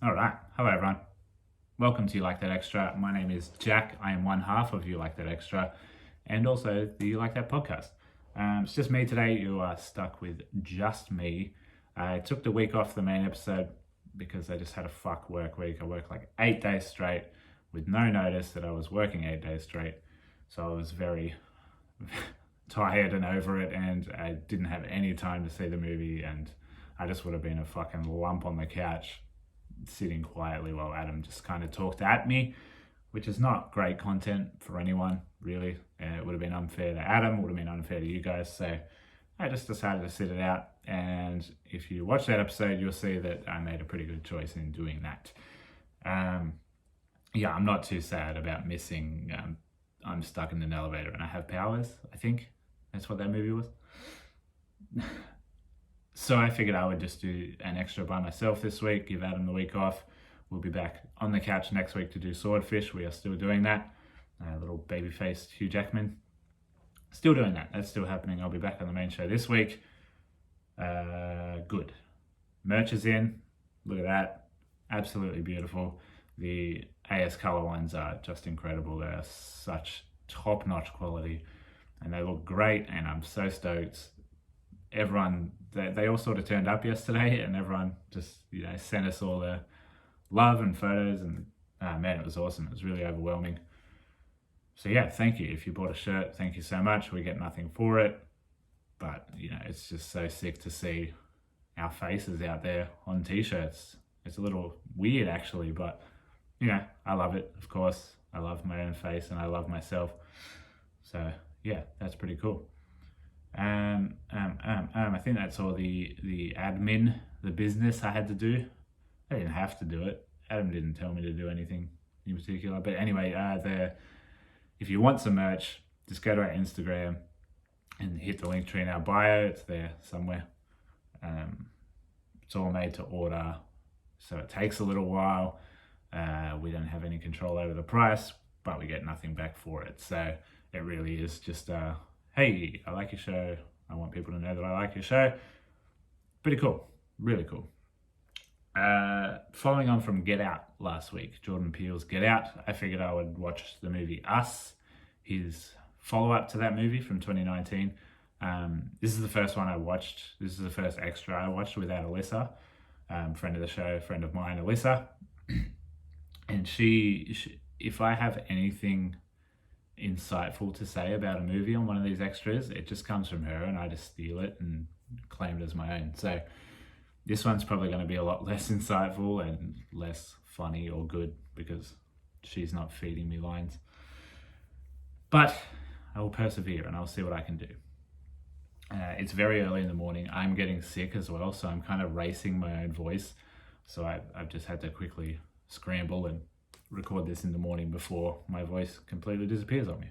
All right. Hello, everyone. Welcome to You Like That Extra. My name is Jack. I am one half of You Like That Extra and also the You Like That podcast. It's just me today. You are stuck with just me. I took the week off the main episode because I just had a fuck work week. I worked like 8 days straight with no notice that I was working 8 days straight. So I was very tired and over it, and I didn't have any time to see the movie, and I just would have been a fucking lump on the couch sitting quietly while Adam just kind of talked at me, which is not great content for anyone, really. And it would have been unfair to Adam, would have been unfair to you guys. So I just decided to sit it out. And if you watch that episode, you'll see that I made a pretty good choice in doing that. Yeah, I'm not too sad about missing. I'm stuck in an elevator and I have powers, I think. That's what that movie was. So I figured I would just do an extra by myself this week, give Adam the week off. We'll be back on the couch next week to do Swordfish. We are still doing that. Little baby-faced Hugh Jackman. Still doing that. That's still happening. I'll be back on the main show this week. Good. Merch is in. Look at that. Absolutely beautiful. The AS Color ones are just incredible. They are such top-notch quality. And they look great, and I'm so stoked. Everyone, they all sort of turned up yesterday, and everyone just, sent us all the love and photos, and man, it was awesome. It was really overwhelming. So yeah, thank you. If you bought a shirt, thank you so much. We get nothing for it, but it's just so sick to see our faces out there on t-shirts. It's a little weird actually, but I love it, of course. I love my own face and I love myself. So yeah, that's pretty cool. I think that's all the admin, the business I had to do. I didn't have to do it. Adam didn't tell me to do anything in particular. But anyway, if you want some merch, just go to our Instagram and hit the link tree in our bio. It's there somewhere. It's all made to order, so it takes a little while. We don't have any control over the price, but we get nothing back for it. So it really is just hey, I like your show. I want people to know that I like your show. Pretty cool. Really cool. Following on from Get Out last week, Jordan Peele's Get Out, I figured I would watch the movie Us, his follow-up to that movie from 2019. This is the first one I watched. This is the first extra I watched without Alyssa, friend of the show, friend of mine, Alyssa. And she, if I have anything insightful to say about a movie on one of these extras, it just comes from her, and I just steal it and claim it as my own. So this one's probably going to be a lot less insightful and less funny or good because she's not feeding me lines. But I will persevere and I'll see what I can do. It's very early in the morning. I'm getting sick as well, so I'm kind of racing my own voice. So I've just had to quickly scramble and record this in the morning before my voice completely disappears on me.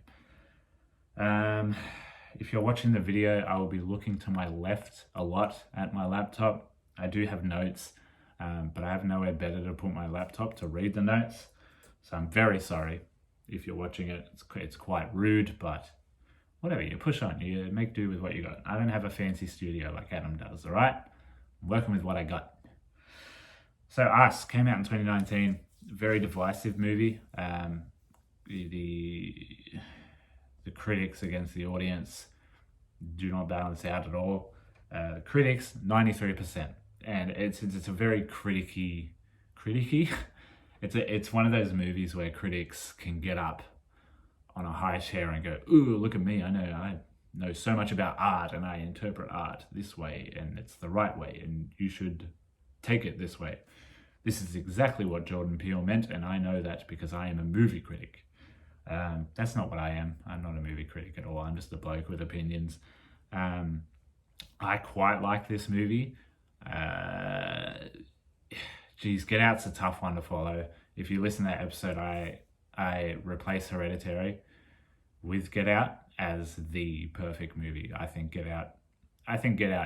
If you're watching the video, I will be looking to my left a lot at my laptop. I do have notes, but I have nowhere better to put my laptop to read the notes. So I'm very sorry if you're watching it. It's quite rude, but whatever, you push on. You make do with what you got. I don't have a fancy studio like Adam does, all right? I'm working with what I got. So Us came out in 2019. Very divisive movie. The critics against the audience do not balance out at all. The critics, 93%. And it's a very criticky. It's one of those movies where critics can get up on a high chair and go, "Ooh, look at me! I know so much about art, and I interpret art this way, and it's the right way, and you should take it this way." This is exactly what Jordan Peele meant, and I know that because I am a movie critic. That's not what I am. I'm not a movie critic at all. I'm just a bloke with opinions. I quite like this movie. Get Out's a tough one to follow. If you listen to that episode, I replace Hereditary with Get Out as the perfect movie. I think Get Out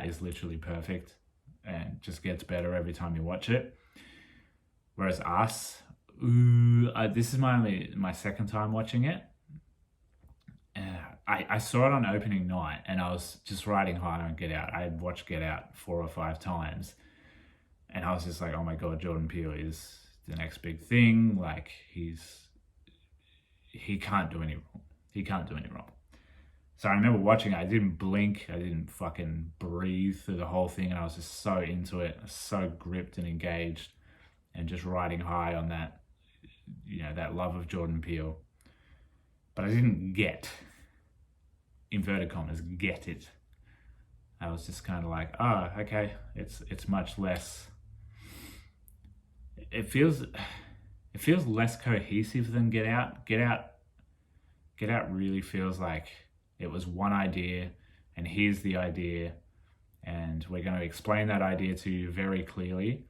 is literally perfect and just gets better every time you watch it. Whereas Us, this is my second time watching it. I saw it on opening night and I was just riding high on Get Out. I had watched Get Out 4 or 5 times. And I was just like, oh my God, Jordan Peele is the next big thing. Like, he can't do any wrong. He can't do any wrong. So I remember watching it. I didn't blink. I didn't fucking breathe through the whole thing. And I was just so into it, so gripped and engaged, and just riding high on that, that love of Jordan Peele. But I didn't get, inverted commas, get it. I was just kind of like, oh, okay, it's much less. It feels less cohesive than Get Out. Get Out really feels like it was one idea, and here's the idea, and we're going to explain that idea to you very clearly,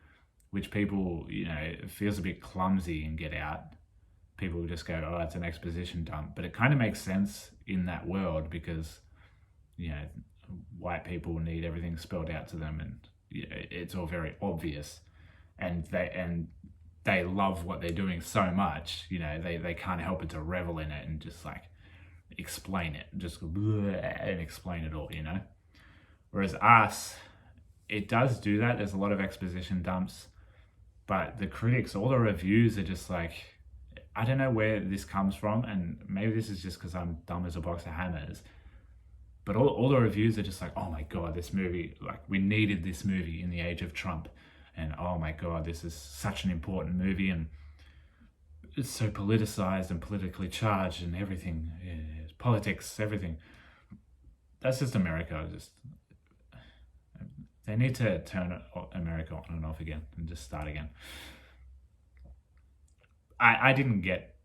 which people, it feels a bit clumsy in Get Out. People will just go, oh, it's an exposition dump. But it kind of makes sense in that world because, white people need everything spelled out to them, and it's all very obvious. And they love what they're doing so much, they can't help but to revel in it and just like explain it, just and explain it all, Whereas Us, it does do that. There's a lot of exposition dumps, but the critics, all the reviews are just like, I don't know where this comes from, and maybe this is just because I'm dumb as a box of hammers, but all the reviews are just like, oh my God, this movie, like we needed this movie in the age of Trump, and oh my God, this is such an important movie, and it's so politicized and politically charged and everything, politics, everything. That's just America. They need to turn America on and off again and just start again. I didn't get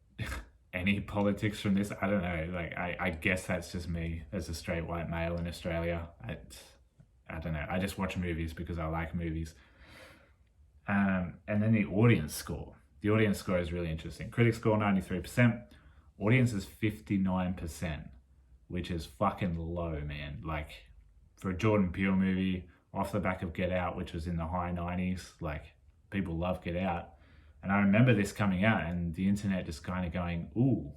any politics from this. I don't know. Like, I guess that's just me as a straight white male in Australia. I don't know. I just watch movies because I like movies. And then the audience score. The audience score is really interesting. Critics score 93%. Audience is 59%, which is fucking low, man. Like, for a Jordan Peele movie, off the back of Get Out, which was in the high 90s, like, people love Get Out. And I remember this coming out and the internet just kind of going, ooh,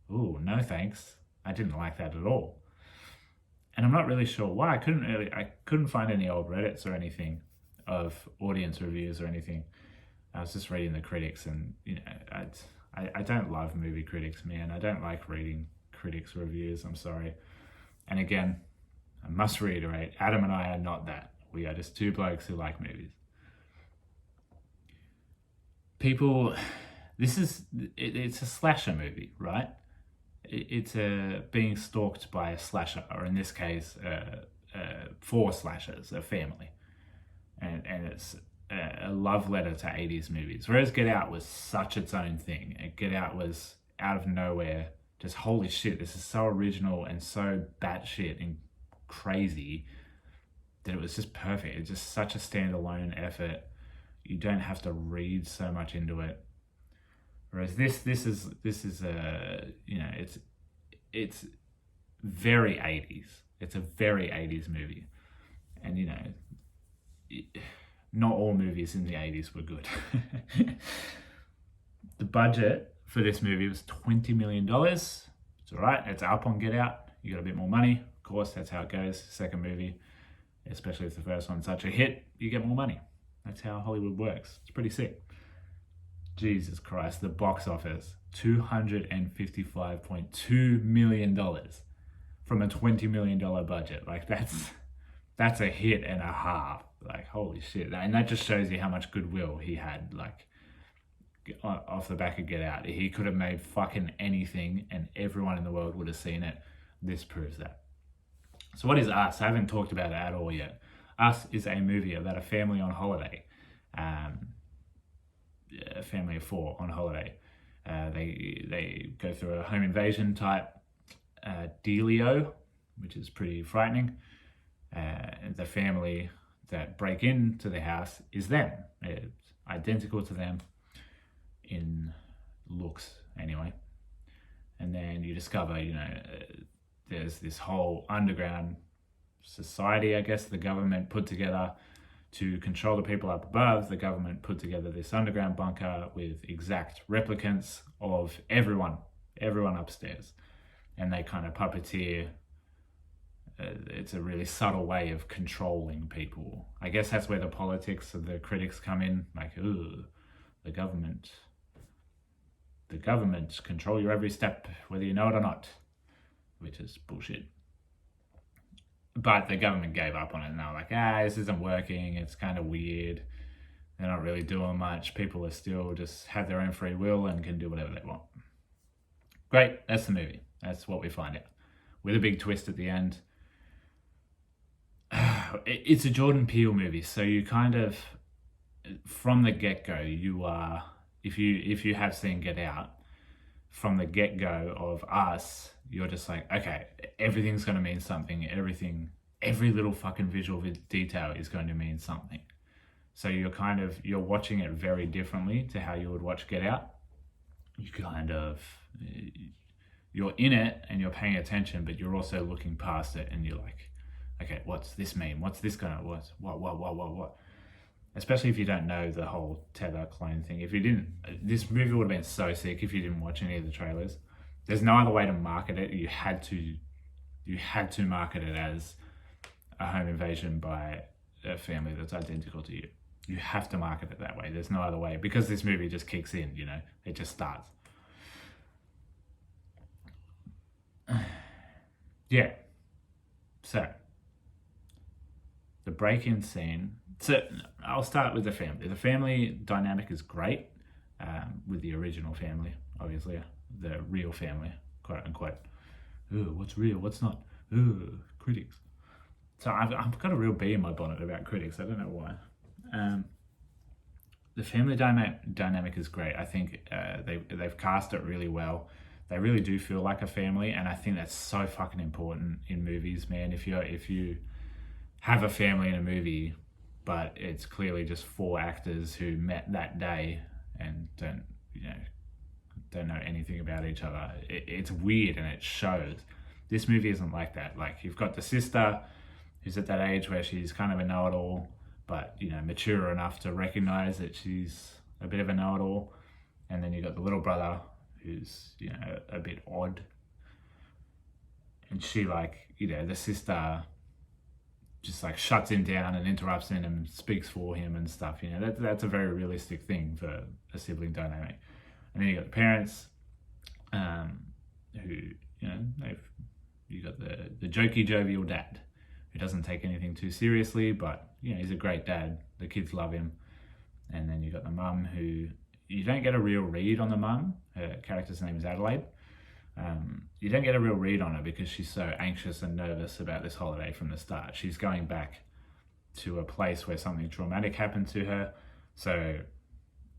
no thanks. I didn't like that at all. And I'm not really sure why. I couldn't find any old Reddits or anything of audience reviews or anything. I was just reading the critics, and I don't love movie critics, man. I don't like reading critics' reviews. I'm sorry. And again, I must reiterate, Adam and I are not that. We are just two blokes who like movies. People, it's a slasher movie, right? It's being stalked by a slasher, or in this case, 4 slashers, a family. And it's a love letter to 80s movies. Whereas Get Out was such its own thing. Get Out was out of nowhere, just holy shit, this is so original and so batshit and crazy that it was just perfect. It's just such a standalone effort. You don't have to read so much into it. Whereas this is it's very 80s. It's a very 80s movie. And not all movies in the 80s were good. The budget for this movie was $20 million. It's all right. It's up on Get Out. You got a bit more money. Of course, that's how it goes. Second movie, especially if the first one's such a hit, you get more money. That's how Hollywood works. It's pretty sick. Jesus Christ, the box office, $255.2 million from a $20 million budget. Like, that's a hit and a half. Like, holy shit. And that just shows you how much goodwill he had, like, off the back of Get Out. He could have made fucking anything and everyone in the world would have seen it. This proves that. So what is Us? I haven't talked about it at all yet. Us is a movie about a family on holiday. A family of 4 on holiday. They go through a home invasion type dealio, which is pretty frightening. The family that break into the house is them. It's identical to them in looks, anyway. And then you discover, there's this whole underground society, I guess, the government put together to control the people up above. The government put together this underground bunker with exact replicants of everyone upstairs. And they kind of puppeteer it's a really subtle way of controlling people. I guess that's where the politics of the critics come in. Like, ooh, the government control your every step, whether you know it or not, which is bullshit. But the government gave up on it, and they were like, this isn't working. It's kind of weird. They're not really doing much. People are still just have their own free will and can do whatever they want. Great, that's the movie. That's what we find out. With a big twist at the end. It's a Jordan Peele movie, so you kind of, from the get-go, you are, if you have seen Get Out, from the get-go of Us, you're just like, okay, everything's going to mean something. Every little fucking visual detail is going to mean something. So you're watching it very differently to how you would watch Get Out. You're in it and you're paying attention, but you're also looking past it and you're like, okay, what's this mean? What's this gonna, what? Especially if you don't know the whole tether clone thing. This movie would have been so sick if you didn't watch any of the trailers. There's no other way to market it. You had to market it as a home invasion by a family that's identical to you. You have to market it that way. There's no other way, because this movie just kicks in, it just starts. Yeah. So, the break-in scene. So, I'll start with the family. The family dynamic is great, with the original family, obviously, the real family, quote unquote. Ooh, what's real? What's not? Ooh, critics. So I've got a real bee in my bonnet about critics. I don't know why. The family dynamic is great. I think they've cast it really well. They really do feel like a family, and I think that's so fucking important in movies, man. If you have a family in a movie, but it's clearly just 4 actors who met that day and don't know anything about each other, it's weird and it shows. This movie isn't like that. Like, you've got the sister who's at that age where she's kind of a know-it-all, but mature enough to recognize that she's a bit of a know-it-all. And then you've got the little brother who's a bit odd, and she, the sister just shuts him down and interrupts him and speaks for him and stuff. That's a very realistic thing for a sibling dynamic. And then you got the parents, who you got the jokey, jovial dad who doesn't take anything too seriously, but he's a great dad. The kids love him. And then you got the mum, who you don't get a real read on the mum. Her character's name is Adelaide. You don't get a real read on her because she's so anxious and nervous about this holiday from the start. She's going back to a place where something traumatic happened to her. So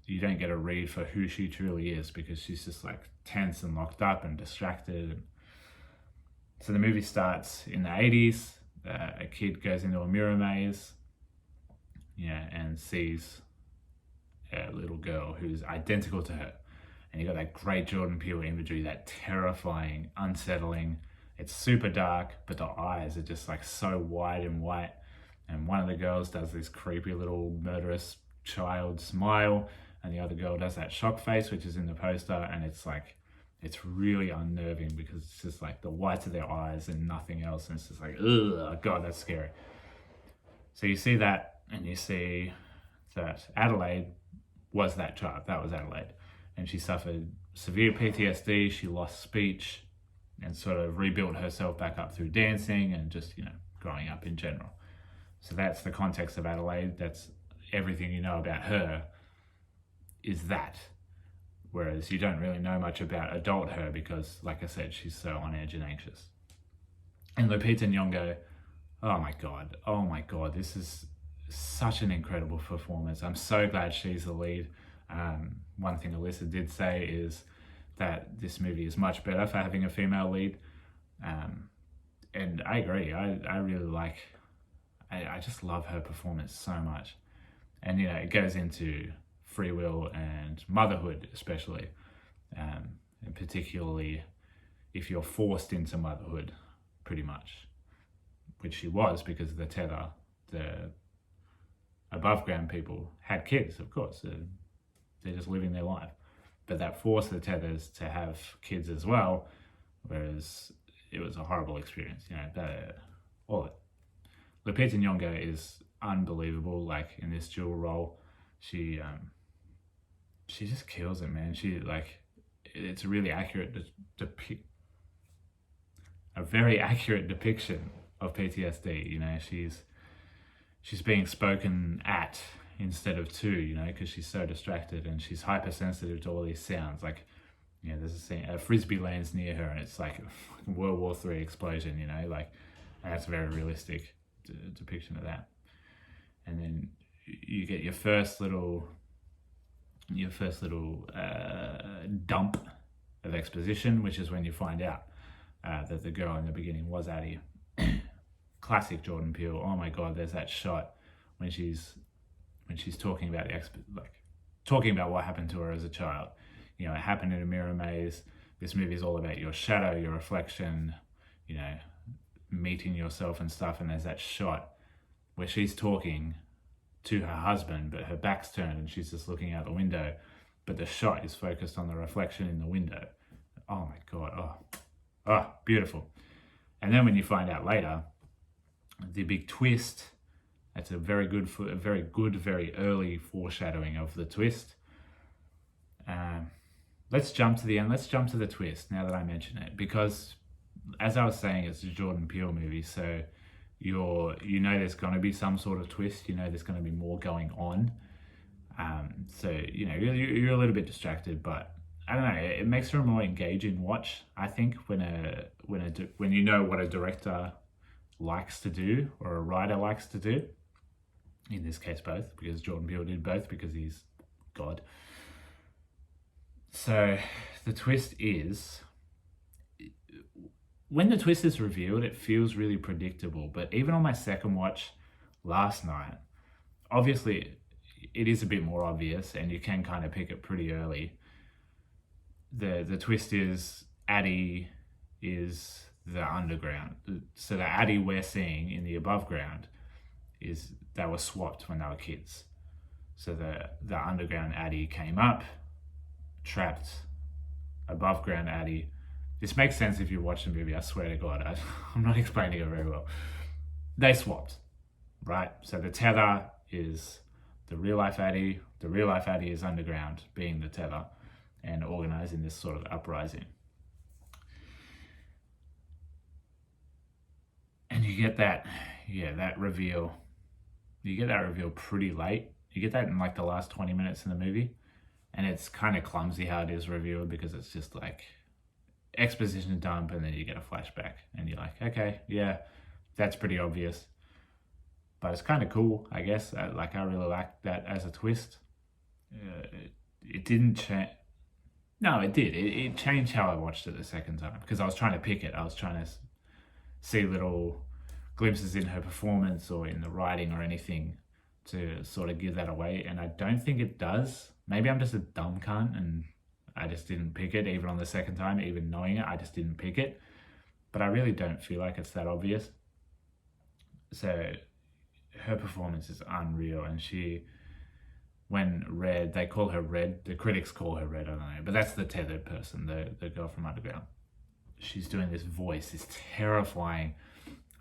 you don't get a read for who she truly is, because she's just tense and locked up and distracted. So the movie starts in the 80s. A kid goes into a mirror maze, and sees a little girl who's identical to her. And you got that great Jordan Peele imagery, that terrifying, unsettling. It's super dark, but the eyes are just so wide and white. And one of the girls does this creepy little murderous child smile, and the other girl does that shock face, which is in the poster. And it's really unnerving, because it's just the whites of their eyes and nothing else. And it's just ugh, God, that's scary. So you see that, and you see that Adelaide was that child. That was Adelaide. And she suffered severe PTSD. She lost speech and sort of rebuilt herself back up through dancing and just, growing up in general. So that's the context of Adelaide. That's everything you know about her, is that. Whereas you don't really know much about adult her, because, like I said, she's so on edge and anxious. And Lupita Nyong'o, oh my God, this is such an incredible performance. I'm so glad she's the lead. One thing Alyssa did say is that this movie is much better for having a female lead. And I agree. I really I just love her performance so much. And, it goes into free will and motherhood, especially. And particularly if you're forced into motherhood, pretty much. Which she was, because of the tether. The above ground people had kids, of course. They're just living their life. But that forced the tethers to have kids as well, whereas it was a horrible experience. all of it. Lupita Nyong'o is unbelievable. Like in this dual role, she just kills it, man. It's a really accurate a very accurate depiction of PTSD. You know, she's being spoken at instead of to, you know, because she's so distracted and she's hypersensitive to all these sounds. Like, you know, there's a scene, a frisbee lands near her and it's like a World War III explosion, you know, like that's a very realistic depiction of that. And then you get your first little dump of exposition, which is when you find out that the girl in the beginning was Addie. Classic Jordan Peele. Oh my God, there's that shot when she's talking about talking about what happened to her as a child. You know, it happened in a mirror maze. This movie is all about your shadow, your reflection, you know, meeting yourself and stuff. And there's that shot where she's talking to her husband, but her back's turned and she's just looking out the window. But the shot is focused on the reflection in the window. Oh my God. Oh, beautiful. And then when you find out later, the big twist, that's a very good, very early foreshadowing of the twist. Let's jump to the end. Let's jump to the twist now that I mention it, because as I was saying, it's a Jordan Peele movie, so you know there's going to be some sort of twist. You know there's going to be more going on. So you know you're a little bit distracted, but I don't know. It makes for a more engaging watch, I think, when you know what a director likes to do or a writer likes to do. In this case, both, because Jordan Peele did both because he's God. So the twist is, when the twist is revealed, it feels really predictable. But even on my second watch last night, obviously it is a bit more obvious and you can kind of pick it pretty early. The twist is Addie is the underground. So the Addie we're seeing in the above ground they were swapped when they were kids. So the underground Addie came up, trapped above ground Addie. This makes sense if you watch the movie, I swear to God. I'm not explaining it very well. They swapped, right? So the tether is the real life Addie. The real life Addie is underground, being the tether and organizing this sort of uprising. And you get that reveal. You get that reveal pretty late. You get that in like the last 20 minutes in the movie. And it's kind of clumsy how it is revealed because it's just like exposition dump and then you get a flashback. And you're like, okay, yeah, that's pretty obvious. But it's kind of cool, I guess. I really liked that as a twist. It didn't change. No, it did. It changed how I watched it the second time because I was trying to pick it. I was trying to see little glimpses in her performance or in the writing or anything to sort of give that away. And I don't think it does. Maybe I'm just a dumb cunt and I just didn't pick it even on the second time, even knowing it, I just didn't pick it. But I really don't feel like it's that obvious. So her performance is unreal. And when Red, they call her Red, the critics call her Red, I don't know, but that's the tethered person, the girl from Underground. She's doing this voice, this terrifying,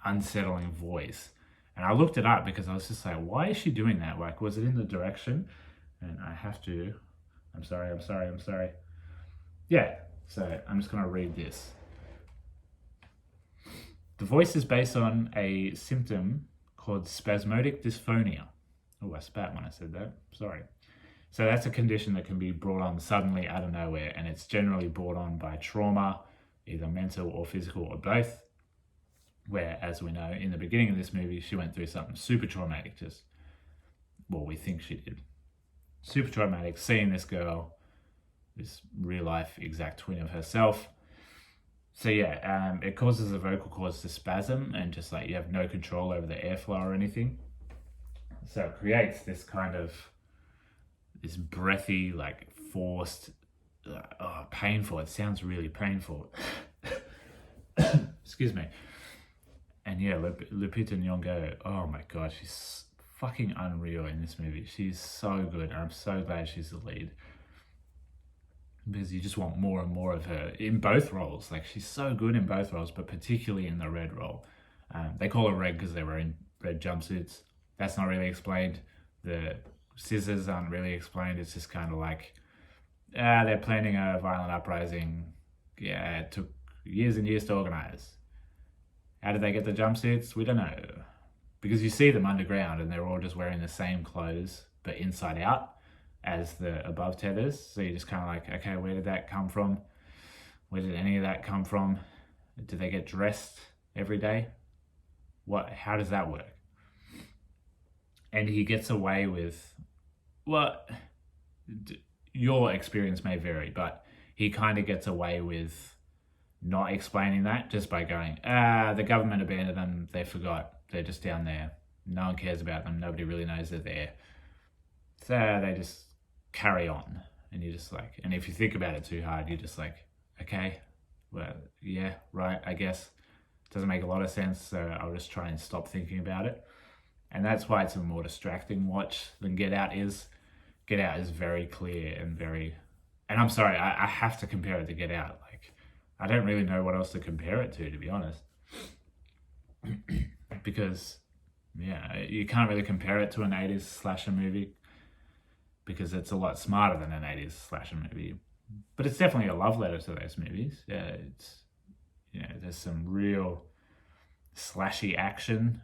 unsettling voice. And I looked it up because I was just like, why is she doing that? Like, was it in the direction? And I'm sorry. Yeah, so I'm just going to read this. The voice is based on a symptom called spasmodic dysphonia. Oh, I spat when I said that. Sorry. So that's a condition that can be brought on suddenly out of nowhere, and it's generally brought on by trauma, either mental or physical or both. Where, as we know, in the beginning of this movie, she went through something super traumatic. We think she did. Super traumatic, seeing this girl, this real life exact twin of herself. So yeah, it causes the vocal cords to spasm and just like you have no control over the airflow or anything. So it creates this kind of, this breathy, like forced, painful. It sounds really painful. Excuse me. And yeah, Lupita Nyong'o, oh my God, she's fucking unreal in this movie. She's so good, and I'm so glad she's the lead. Because you just want more and more of her in both roles. Like, she's so good in both roles, but particularly in the Red role. They call it red because they're wearing red jumpsuits. That's not really explained. The scissors aren't really explained. It's just kind of like, they're planning a violent uprising. Yeah, it took years and years to organize. How did they get the jumpsuits? We don't know. Because you see them underground and they're all just wearing the same clothes, but inside out as the above tethers. So you're just kind of like, okay, where did that come from? Where did any of that come from? Do they get dressed every day? How does that work? And he gets away with, well, your experience may vary, but he kind of gets away with not explaining that just by going, the government abandoned them, they forgot, they're just down there. No one cares about them, nobody really knows they're there. So they just carry on. And you're just like, and if you think about it too hard, you're just like, okay, well, yeah, right, I guess. Doesn't make a lot of sense, so I'll just try and stop thinking about it. And that's why it's a more distracting watch than Get Out is. Get Out is very clear and very... And I'm sorry, I have to compare it to Get Out. Like, I don't really know what else to compare it to be honest. Because, yeah, you can't really compare it to an 80s slasher movie because it's a lot smarter than an 80s slasher movie. But it's definitely a love letter to those movies. Yeah, there's some real slashy action,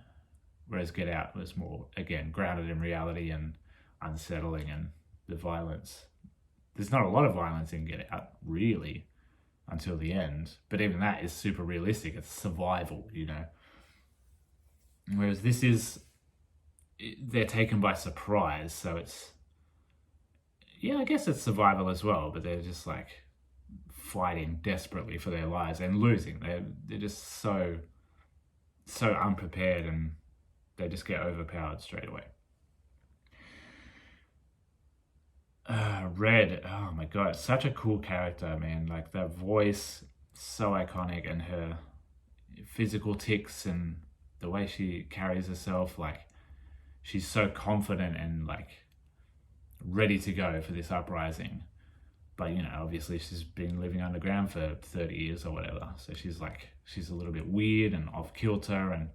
whereas Get Out was more, again, grounded in reality and unsettling, and the violence. There's not a lot of violence in Get Out, really, until the end. But even that is super realistic. It's survival, Whereas this is, they're taken by surprise, so it's, yeah, I guess it's survival as well, but they're just like fighting desperately for their lives and losing. They're just so unprepared, and they just get overpowered straight away. Red, oh my god, such a cool character, man. Like, that voice, so iconic, and her physical tics and the way she carries herself, like, she's so confident and like ready to go for this uprising. But, obviously she's been living underground for 30 years or whatever. So she's a little bit weird and off kilter, and,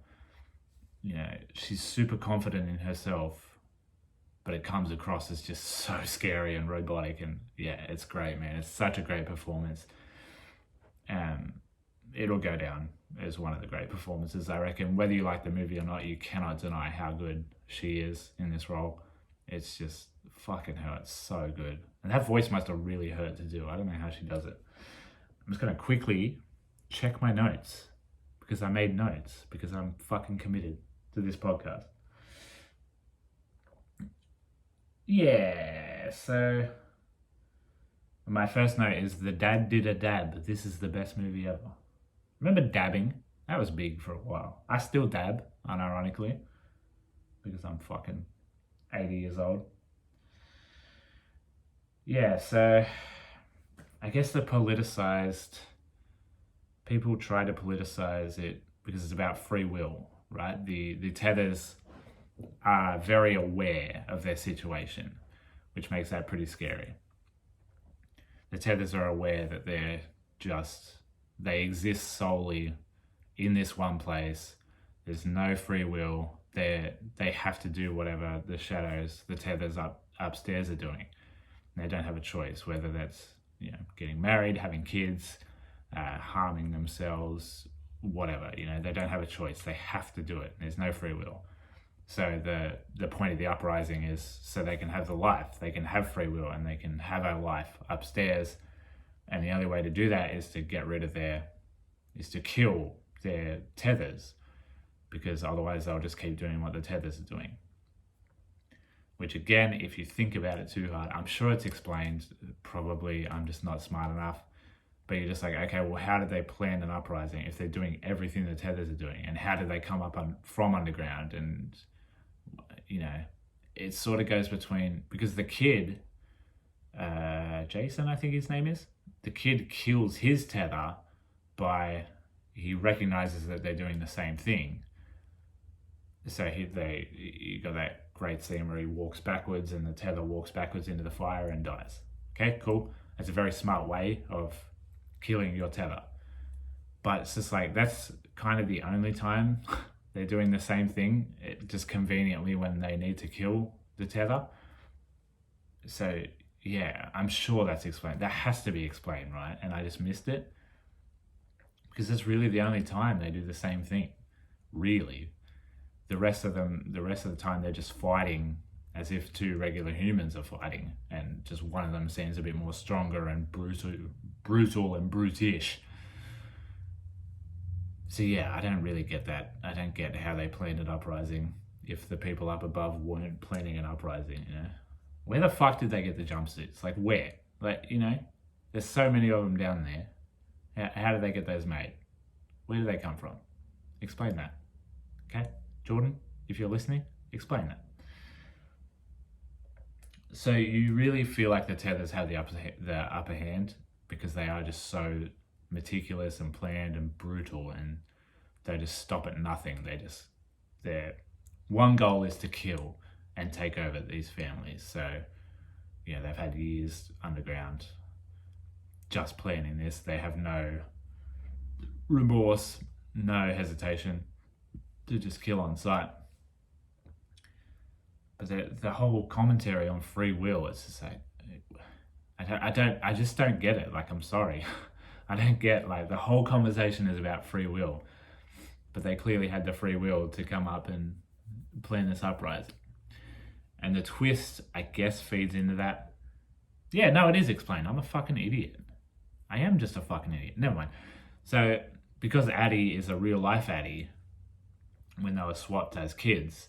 she's super confident in herself, but it comes across as just so scary and robotic. And yeah, it's great, man. It's such a great performance. It'll go down as one of the great performances, I reckon. Whether you like the movie or not, you cannot deny how good she is in this role. It's just fucking hell, it's so good. And that voice must have really hurt to do. I don't know how she does it. I'm just going to quickly check my notes, because I made notes, because I'm fucking committed to this podcast. Yeah, so my first note is the dad did a dab. This is the best movie ever. Remember dabbing? That was big for a while. I still dab, unironically, because I'm fucking 80 years old. Yeah, so I guess people try to politicize it because it's about free will, right? The tethers are very aware of their situation, which makes that pretty scary. The tethers are aware that they exist solely in this one place. There's no free will. They have to do whatever the tethers upstairs are doing. They don't have a choice, whether that's getting married, having kids, harming themselves, whatever. They don't have a choice. They have to do it. There's no free will. So the point of the uprising is so they can have the life. They can have free will, and they can have a life upstairs. And the only way to do that is to to kill their tethers, because otherwise they'll just keep doing what the tethers are doing. Which, again, if you think about it too hard, I'm sure it's explained. Probably I'm just not smart enough. But you're just like, okay, well, how did they plan an uprising if they're doing everything the tethers are doing? And how did they come up from underground? And, it sort of goes between, because the kid, Jason, I think his name is, the kid kills his tether he recognizes that they're doing the same thing. So you got that great scene where he walks backwards and the tether walks backwards into the fire and dies. Okay, cool. That's a very smart way of killing your tether. But it's just like, that's kind of the only time they're doing the same thing, just conveniently when they need to kill the tether. So yeah, I'm sure that's explained. That has to be explained, right? And I just missed it. Because it's really the only time they do the same thing. Really. The rest of the time they're just fighting as if two regular humans are fighting, and just one of them seems a bit more stronger and brutal and brutish. So yeah, I don't really get that. I don't get how they planned an uprising if the people up above weren't planning an uprising, you know? Where the fuck did they get the jumpsuits? Like, where? Like, you know, there's so many of them down there. How did they get those made? Where do they come from? Explain that. Okay? Jordan, if you're listening, explain that. So you really feel like the tethers have the upper hand because they are just so meticulous and planned and brutal, and they just stop at nothing. Their one goal is to kill and take over these families. So, yeah, they've had years underground just planning this. They have no remorse, no hesitation to just kill on sight. But the whole commentary on free will, it's just like, I just don't get it. Like, I'm sorry. I don't get, like, the whole conversation is about free will, but they clearly had the free will to come up and plan this uprising. And the twist, I guess, feeds into that. Yeah, no, it is explained. I'm a fucking idiot. I am just a fucking idiot. Never mind. So, because Addie is a real life Addie, when they were swapped as kids,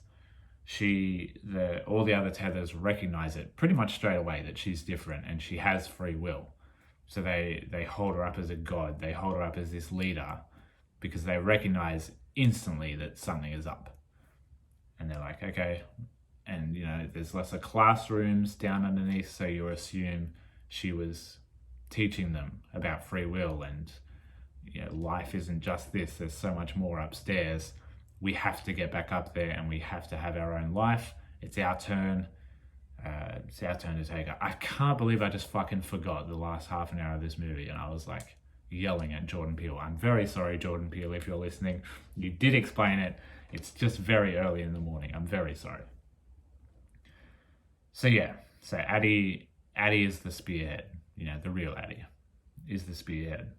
all the other tethers recognize it pretty much straight away that she's different and she has free will. So they hold her up as a god. They hold her up as this leader because they recognize instantly that something is up. And they're like, okay. And, you know, there's lots of classrooms down underneath, so you assume she was teaching them about free will and, you know, life isn't just this. There's so much more upstairs. We have to get back up there and we have to have our own life. It's our turn. It's our turn to take it. I can't believe I just fucking forgot the last half an hour of this movie, and I was like yelling at Jordan Peele. I'm very sorry, Jordan Peele, if you're listening. You did explain it. It's just very early in the morning. I'm very sorry. So yeah, so Addie is the spearhead. You know, the real Addie is the spearhead.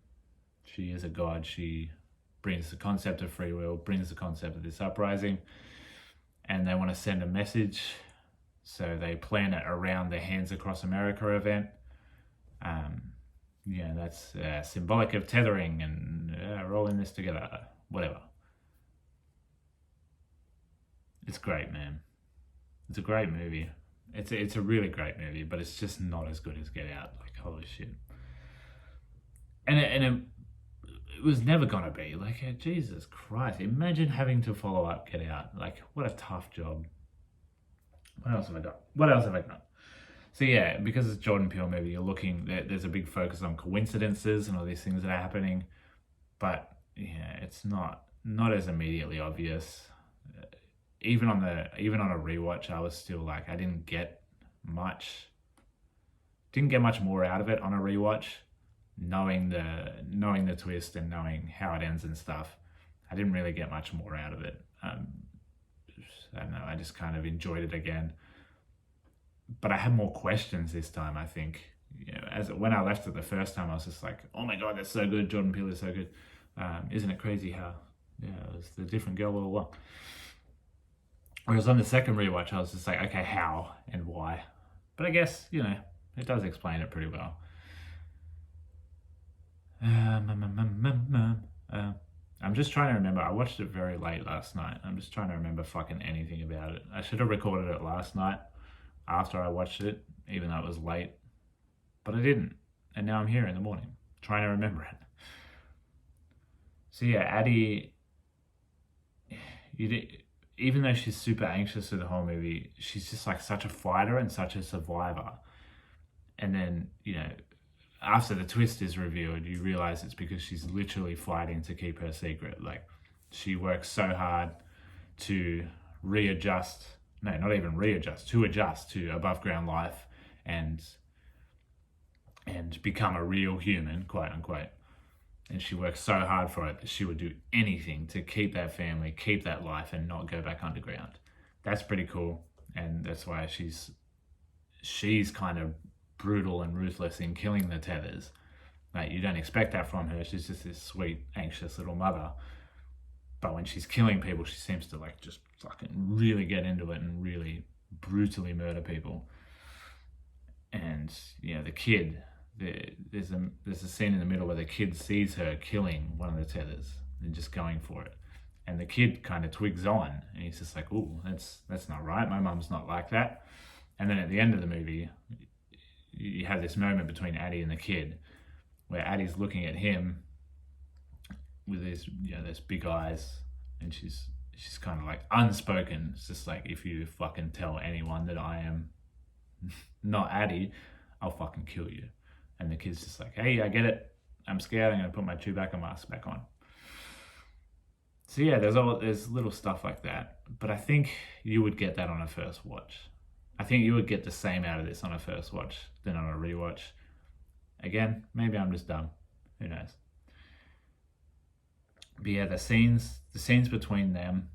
She is a god. She brings the concept of free will, brings the concept of this uprising, and they want to send a message. So they plan it around the Hands Across America event. Yeah, that's symbolic of tethering and we're all in this together, whatever. It's great, man. It's a great movie. It's a really great movie, but it's just not as good as Get Out. Like, holy shit. And it was never gonna be. Like, Jesus Christ. Imagine having to follow up Get Out. Like, what a tough job. What else have I done? So yeah, because it's a Jordan Peele movie, you're looking, there's a big focus on coincidences and all these things that are happening. But yeah, it's not as immediately obvious. Even on a rewatch, I was still like, I didn't get much more out of it on a rewatch, knowing the twist and knowing how it ends and stuff. I didn't really get much more out of it. I don't know, I just kind of enjoyed it again. But I had more questions this time, I think. You know, when I left it the first time, I was just like, oh my God, that's so good. Jordan Peele is so good. Isn't it crazy how, yeah, it was the different girl all along. Whereas on the second rewatch, I was just like, okay, how and why? But I guess, you know, it does explain it pretty well. I'm just trying to remember. I watched it very late last night. I'm just trying to remember fucking anything about it. I should have recorded it last night after I watched it, even though it was late. But I didn't. And now I'm here in the morning, trying to remember it. So yeah, Addie, even though she's super anxious through the whole movie, she's just like such a fighter and such a survivor. And then, you know, after the twist is revealed, you realize it's because she's literally fighting to keep her secret. Like, she works so hard to adjust to above ground life and become a real human, quote unquote. and she worked so hard for it that she would do anything to keep that family, keep that life, and not go back underground. That's pretty cool, and that's why she's kind of brutal and ruthless in killing the Tethers. Like, you don't expect that from her. She's just this sweet, anxious little mother. But when she's killing people, she seems to like just fucking really get into it and really brutally murder people. And the kid, there's a scene in the middle where the kid sees her killing one of the Tethers and just going for it. And the kid kind of twigs on, and he's just like, "Ooh, that's not right. My mum's not like that." And then at the end of the movie, you have this moment between Addie and the kid, where Addie's looking at him with these big eyes, and she's kind of like unspoken. It's just like, if you fucking tell anyone that I am not Addie, I'll fucking kill you. And the kid's just like, "Hey, I get it. I'm scared. I'm gonna put my Chewbacca mask back on." So yeah, there's little stuff like that. But I think you would get that on a first watch. I think you would get the same out of this on a first watch than on a rewatch. Again, maybe I'm just dumb. Who knows? But yeah, the scenes between them,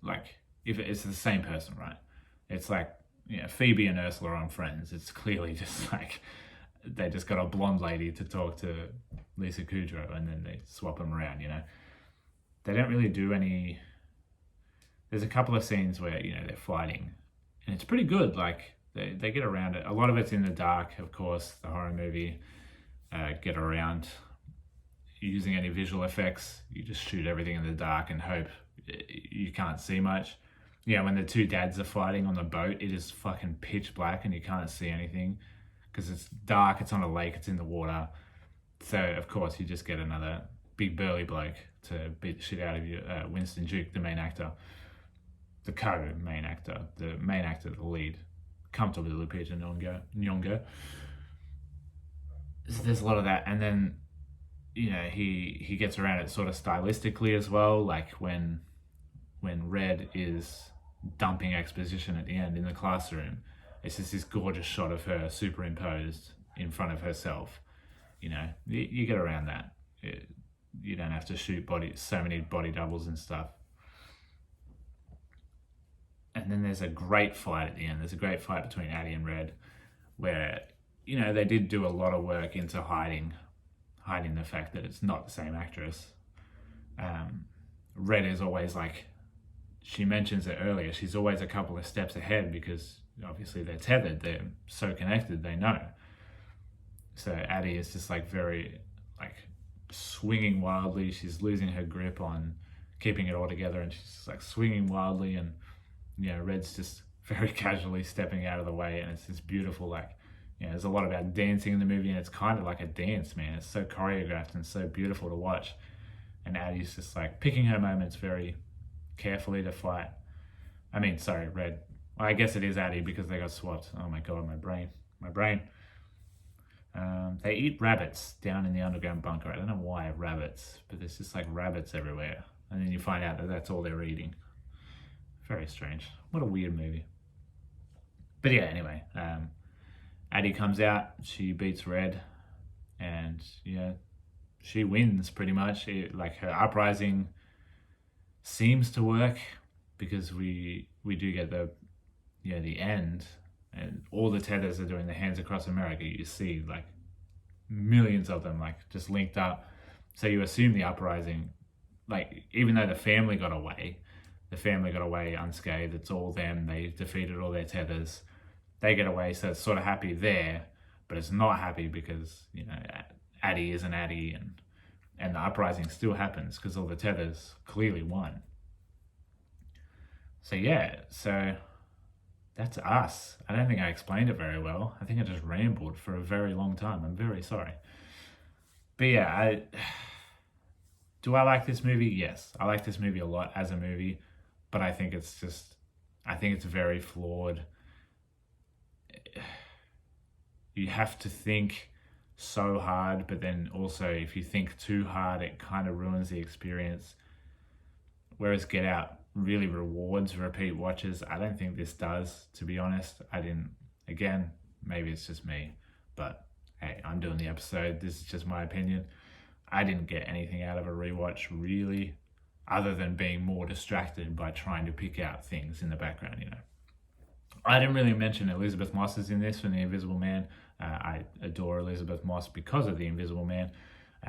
like, if it's the same person, right? It's like, Phoebe and Ursula are on Friends. It's clearly just like they just got a blonde lady to talk to Lisa Kudrow, and then they swap them around. They don't really do any. There's a couple of scenes where they're fighting, and it's pretty good. Like, they get around it. A lot of it's in the dark, of course. The horror movie get around using any visual effects. You just shoot everything in the dark and hope you can't see much. When the two dads are fighting on the boat, it is fucking pitch black and you can't see anything because it's dark, it's on a lake, it's in the water. So, of course, you just get another big burly bloke to beat the shit out of you, Winston Duke, the main actor. The co-main actor, the main actor, the lead, comfortably Lupita Nyong'o. So there's a lot of that, and then he gets around it sort of stylistically as well, like when Red is dumping exposition at the end in the classroom, it's just this gorgeous shot of her superimposed in front of herself. You get around that. You don't have to shoot so many body doubles and stuff. And then there's a great fight at the end. There's a great fight between Addie and Red, where they did do a lot of work into hiding the fact that it's not the same actress. Red is always like, she mentions it earlier, she's always a couple of steps ahead because obviously they're tethered, they're so connected, they know. So Addie is just like very like swinging wildly. She's losing her grip on keeping it all together, and she's just like swinging wildly, and Red's just very casually stepping out of the way, and it's this beautiful, like, there's a lot about dancing in the movie, and it's kind of like a dance, man. It's so choreographed and so beautiful to watch. And Addie's just like picking her moments very carefully to fight. Red. Well, I guess it is Addie because they got swapped. Oh my god, my brain. They eat rabbits down in the underground bunker. I don't know why rabbits, but there's just like rabbits everywhere. And then you find out that that's all they're eating. Very strange. What a weird movie. But yeah, anyway, Addie comes out, she beats Red, and she wins pretty much. Her uprising seems to work because we do get the end, and all the Tethers are doing the Hands Across America. You see like millions of them like just linked up. So you assume the uprising, like, even though the family got away unscathed. It's all them. They defeated all their Tethers. They get away, so it's sort of happy there, but it's not happy because Addie isn't Addie, and the uprising still happens because all the Tethers clearly won. So yeah, that's Us. I don't think I explained it very well. I think I just rambled for a very long time. I'm very sorry. But yeah, do I like this movie? Yes, I like this movie a lot as a movie, but I think it's very flawed. You have to think so hard, but then also if you think too hard, it kind of ruins the experience. Whereas Get Out really rewards repeat watches. I don't think this does, to be honest. Again, maybe it's just me, but hey, I'm doing the episode. This is just my opinion. I didn't get anything out of a rewatch really, other than being more distracted by trying to pick out things in the background, you know. I didn't really mention Elizabeth Moss is in this from The Invisible Man. I adore Elizabeth Moss because of The Invisible Man.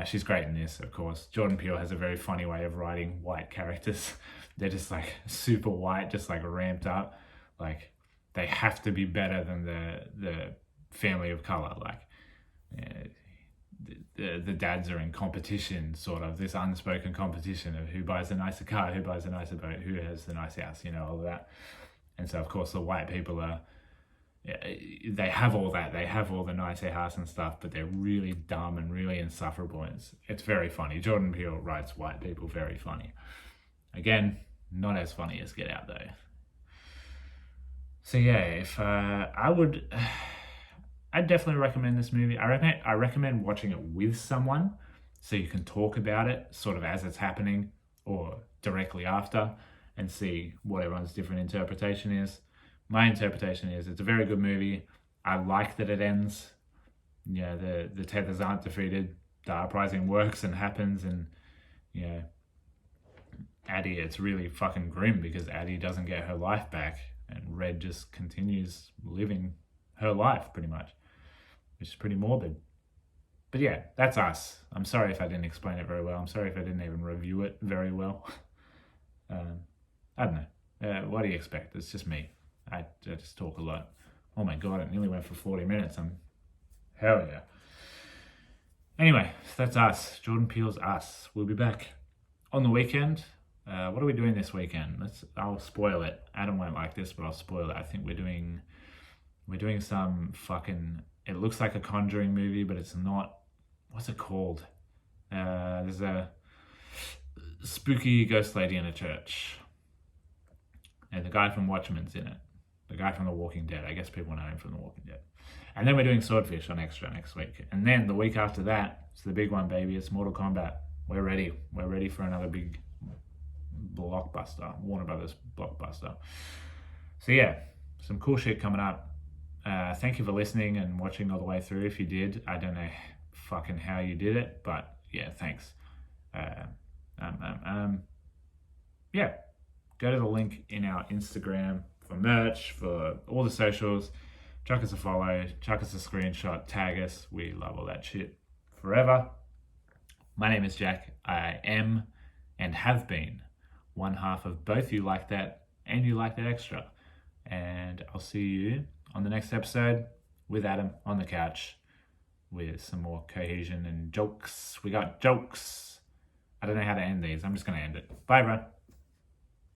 She's great in this, of course. Jordan Peele has a very funny way of writing white characters. They're just like super white, just like ramped up. Like they have to be better than the family of color. Like the dads are in competition, sort of this unspoken competition of who buys a nicer car, who buys a nicer boat, who has the nice house, you know, all of that. And so, of course, the white people are, they have all that. They have all the nicer house and stuff, but they're really dumb and really insufferable. And it's very funny. Jordan Peele writes white people very funny. Again, not as funny as Get Out, though. So, yeah, if I'd definitely recommend this movie. I recommend watching it with someone so you can talk about it sort of as it's happening or directly after, and see what everyone's different interpretation is. My interpretation is it's a very good movie. I like that it ends. Yeah, the tethers aren't defeated. The uprising works and happens, and you know, Addie, it's really fucking grim because Addie doesn't get her life back, and Red just continues living her life pretty much, which is pretty morbid. But yeah, that's Us. I'm sorry if I didn't explain it very well. I'm sorry if I didn't even review it very well. I don't know. What do you expect? It's just me. I just talk a lot. Oh my god, it nearly went for 40 minutes. Hell yeah. Anyway, that's Us. Jordan Peele's Us. We'll be back on the weekend. What are we doing this weekend? I'll spoil it. Adam won't like this, but I'll spoil it. I think we're doing some fucking, it looks like a Conjuring movie, but it's not. What's it called? There's a spooky ghost lady in a church. And the guy from Watchmen's in it. The guy from The Walking Dead. I guess people know him from The Walking Dead. And then we're doing Swordfish on Extra next week. And then the week after that, it's the big one, baby. It's Mortal Kombat. We're ready. We're ready for another big blockbuster. Warner Brothers blockbuster. So yeah, some cool shit coming up. Thank you for listening and watching all the way through. If you did, I don't know fucking how you did it, but yeah, thanks. Yeah. Go to the link in our Instagram for merch, for all the socials. Chuck us a follow, chuck us a screenshot, tag us. We love all that shit forever. My name is Jack. I am and have been one half of both You Like That and You Like That Extra. And I'll see you on the next episode with Adam on the couch with some more cohesion and jokes. We got jokes. I don't know how to end these. I'm just going to end it. Bye, everyone.